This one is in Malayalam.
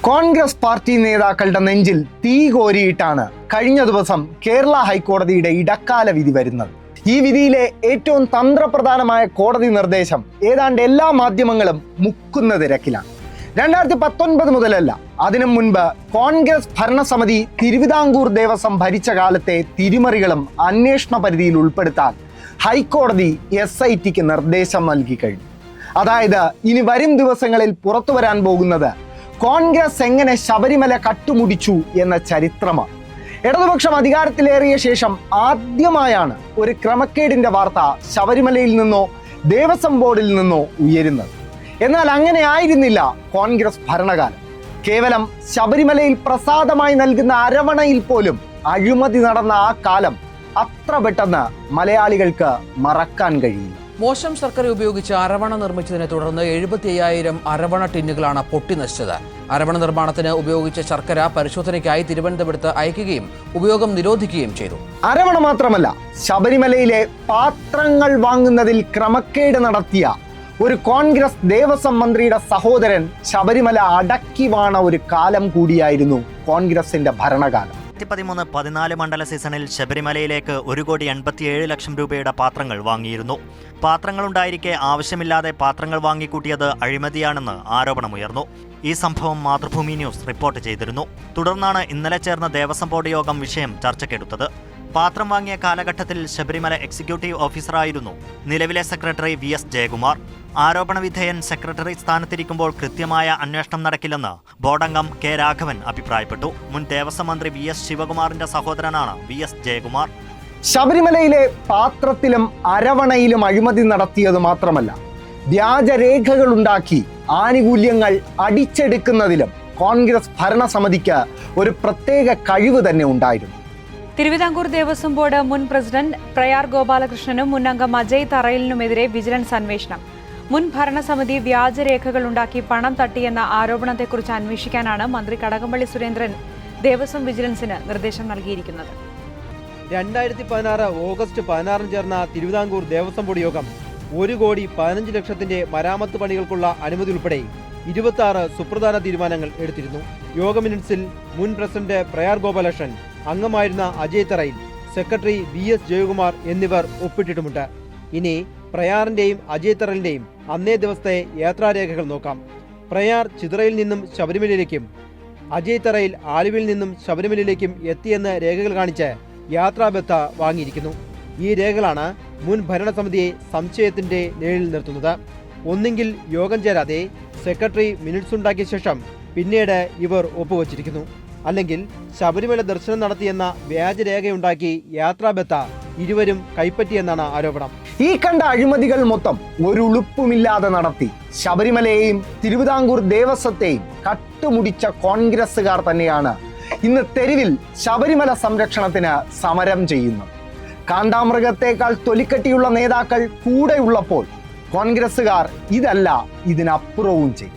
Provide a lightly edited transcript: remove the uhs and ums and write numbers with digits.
കോൺഗ്രസ് പാർട്ടി നേതാക്കളുടെ നെഞ്ചിൽ തീ കോരിയിട്ടാണ് കഴിഞ്ഞ ദിവസം കേരള ഹൈക്കോടതിയുടെ ഇടക്കാല വിധി വരുന്നത്. ഈ വിധിയിലെ ഏറ്റവും തന്ത്രപ്രധാനമായ കോടതി നിർദ്ദേശം ഏതാണ്ട് എല്ലാ മാധ്യമങ്ങളും മുക്കുന്ന തിരക്കിലാണ്. 2019 മുതലല്ല, അതിനു മുൻപ് കോൺഗ്രസ് ഭരണസമിതി തിരുവിതാംകൂർ ദേവസ്വം ഭരിച്ച കാലത്തെ തിരിമറികളും അന്വേഷണ പരിധിയിൽ ഉൾപ്പെടുത്താൻ ഹൈക്കോടതി SITക്ക് നിർദ്ദേശം നൽകി കഴിഞ്ഞു. അതായത് ഇനി വരും ദിവസങ്ങളിൽ പുറത്തു വരാൻ പോകുന്നത് കോൺഗ്രസ് എങ്ങനെ ശബരിമല കട്ടുമുടിച്ചു എന്ന ചരിത്രമാണ്. ഇടതുപക്ഷം അധികാരത്തിലേറിയ ശേഷം ആദ്യമായാണ് ഒരു ക്രമക്കേടിന്റെ വാർത്ത ശബരിമലയിൽ നിന്നോ ദേവസ്വം ബോർഡിൽ നിന്നോ ഉയരുന്നത്. എന്നാൽ അങ്ങനെ ആയിരുന്നില്ല കോൺഗ്രസ് ഭരണകാലം. കേവലം ശബരിമലയിൽ പ്രസാദമായി നൽകുന്ന അരവണയിൽ പോലും അഴിമതി നടന്ന ആ കാലം അത്ര പെട്ടെന്ന് മലയാളികൾക്ക് മറക്കാൻ കഴിയില്ല. മോശം ശർക്കര ഉപയോഗിച്ച് അരവണ നിർമ്മിച്ചതിനെ തുടർന്ന് 75,000 അരവണ ടിന്നുകളാണ് പൊട്ടിനശിച്ചത്. അരവണ നിർമ്മാണത്തിന് ഉപയോഗിച്ച ശർക്കര പരിശോധനയ്ക്കായി തിരുവനന്തപുരത്ത് അയക്കുകയും ഉപയോഗം നിരോധിക്കുകയും ചെയ്തു. അരവണ മാത്രമല്ല, ശബരിമലയിലെ പാത്രങ്ങൾ വാങ്ങുന്നതിൽ ക്രമക്കേട് നടത്തിയ ഒരു കോൺഗ്രസ് ദേവസ്വം മന്ത്രിയുടെ സഹോദരൻ ശബരിമല അടക്കി വാണ ഒരു കാലം കൂടിയായിരുന്നു കോൺഗ്രസിന്റെ ഭരണകാലം. 2013-14 മണ്ഡല സീസണിൽ ശബരിമലയിലേക്ക് 1,87,00,000 രൂപയുടെ പാത്രങ്ങൾ വാങ്ങിയിരുന്നു. പാത്രങ്ങളുണ്ടായിരിക്കെ ആവശ്യമില്ലാതെ പാത്രങ്ങൾ വാങ്ങിക്കൂട്ടിയത് അഴിമതിയാണെന്ന് ആരോപണമുയർന്നു. ഈ സംഭവം മാതൃഭൂമി ന്യൂസ് റിപ്പോർട്ട് ചെയ്തിരുന്നു. തുടർന്നാണ് ഇന്നലെ ചേർന്ന ദേവസ്വം ബോർഡ് യോഗം വിഷയം ചർച്ചയ്ക്കെടുത്തത്. പാത്രം വാങ്ങിയ കാലഘട്ടത്തിൽ ശബരിമല എക്സിക്യൂട്ടീവ് ഓഫീസറായിരുന്നു നിലവിലെ സെക്രട്ടറി VS ജയകുമാർ. ആരോപണ വിധേയൻ സെക്രട്ടറി സ്ഥാനത്തിരിക്കുമ്പോൾ കൃത്യമായ അന്വേഷണം നടക്കില്ലെന്ന് ബോർഡംഗം K രാഘവൻ അഭിപ്രായപ്പെട്ടു. മുൻ ദേവസ്വം മന്ത്രി VS ശിവകുമാറിന്റെ സഹോദരനാണ് VS ജയകുമാർ. ശബരിമലയിലെ പാത്രത്തിലും അരവണയിലും അഴിമതി നടത്തിയത് മാത്രമല്ല, വ്യാജരേഖകൾ ഉണ്ടാക്കി ആനുകൂല്യങ്ങൾ അടിച്ചെടുക്കുന്നതിലും കോൺഗ്രസ് ഭരണസമിതിക്ക് ഒരു പ്രത്യേക കഴിവ് തന്നെ ഉണ്ടായിരുന്നു. തിരുവിതാംകൂർ ദേവസ്വം ബോർഡ് മുൻ പ്രസിഡന്റ് പ്രയാർ ഗോപാലകൃഷ്ണനും മുൻ അംഗം അജയ് തറയിലിനുമെതിരെ വിജിലൻസ് അന്വേഷണം. മുൻ ഭരണസമിതി വ്യാജരേഖകൾ ഉണ്ടാക്കി പണം തട്ടിയെന്ന ആരോപണത്തെക്കുറിച്ച് അന്വേഷിക്കാനാണ് മന്ത്രി കടകംപള്ളി സുരേന്ദ്രൻ ദേവസ്വം വിജിലൻസിന് നിർദ്ദേശം നൽകിയിരിക്കുന്നത്. 2016 ഓഗസ്റ്റ് 16 ചേർന്ന തിരുവിതാംകൂർ ദേവസ്വം ബോർഡ് യോഗം 1,15,00,000 മരാമത്ത് പണികൾക്കുള്ള അനുമതി ഉൾപ്പെടെ 26 സുപ്രധാന തീരുമാനങ്ങൾ എടുത്തിരുന്നു. യോഗ മിനിറ്റ്സിൽ മുൻ പ്രസിഡന്റ് പ്രയാർ ഗോപാലകൃഷ്ണൻ, അംഗമായിരുന്ന അജയ് തറയിൽ, സെക്രട്ടറി VS ജയകുമാർ എന്നിവർ ഒപ്പിട്ടിട്ടുമുണ്ട്. ഇനി പ്രയാറിന്റെയും അജയ് തറയിലിന്റെയും അന്നേ ദിവസത്തെ യാത്രാരേഖകൾ നോക്കാം. പ്രയാർ ചിതറയിൽ നിന്നും ശബരിമലയിലേക്കും അജയ് തറയിൽ ആലുവയിൽ നിന്നും ശബരിമലയിലേക്കും എത്തിയെന്ന് രേഖകൾ കാണിച്ച് യാത്രാബത്ത വാങ്ങിയിരിക്കുന്നു. ഈ രേഖകളാണ് മുൻ ഭരണസമിതിയെ സംശയത്തിന്റെ നിഴലിൽ നിർത്തുന്നത്. ഒന്നെങ്കിൽ യോഗം ചേരാതെ സെക്രട്ടറി മിനിറ്റ്സ് ഉണ്ടാക്കിയ ശേഷം പിന്നീട് ഇവർ ഒപ്പുവച്ചിരിക്കുന്നു, അല്ലെങ്കിൽ ശബരിമല ദർശനം നടത്തിയെന്ന വ്യാജരേഖയുണ്ടാക്കി യാത്രാബത്ത ഇരുവരും കൈപ്പറ്റിയെന്നാണ് ആരോപണം. ഈ കണ്ട അഴിമതികൾ മൊത്തം ഒരു ഉളുപ്പുമില്ലാതെ നടത്തി ശബരിമലയെയും തിരുവിതാംകൂർ ദേവസ്വത്തെയും കട്ടുമുടിച്ച കോൺഗ്രസുകാർ തന്നെയാണ് ഇന്ന് തെരുവിൽ ശബരിമല സംരക്ഷണത്തിന് സമരം ചെയ്യുന്നത്. കാണ്ടാമൃഗത്തേക്കാൾ തൊലിക്കട്ടിയുള്ള നേതാക്കൾ കൂടെയുള്ളപ്പോൾ കോൺഗ്രസുകാർ ഇതല്ല ഇതിനപ്പുറവും ചെയ്യും.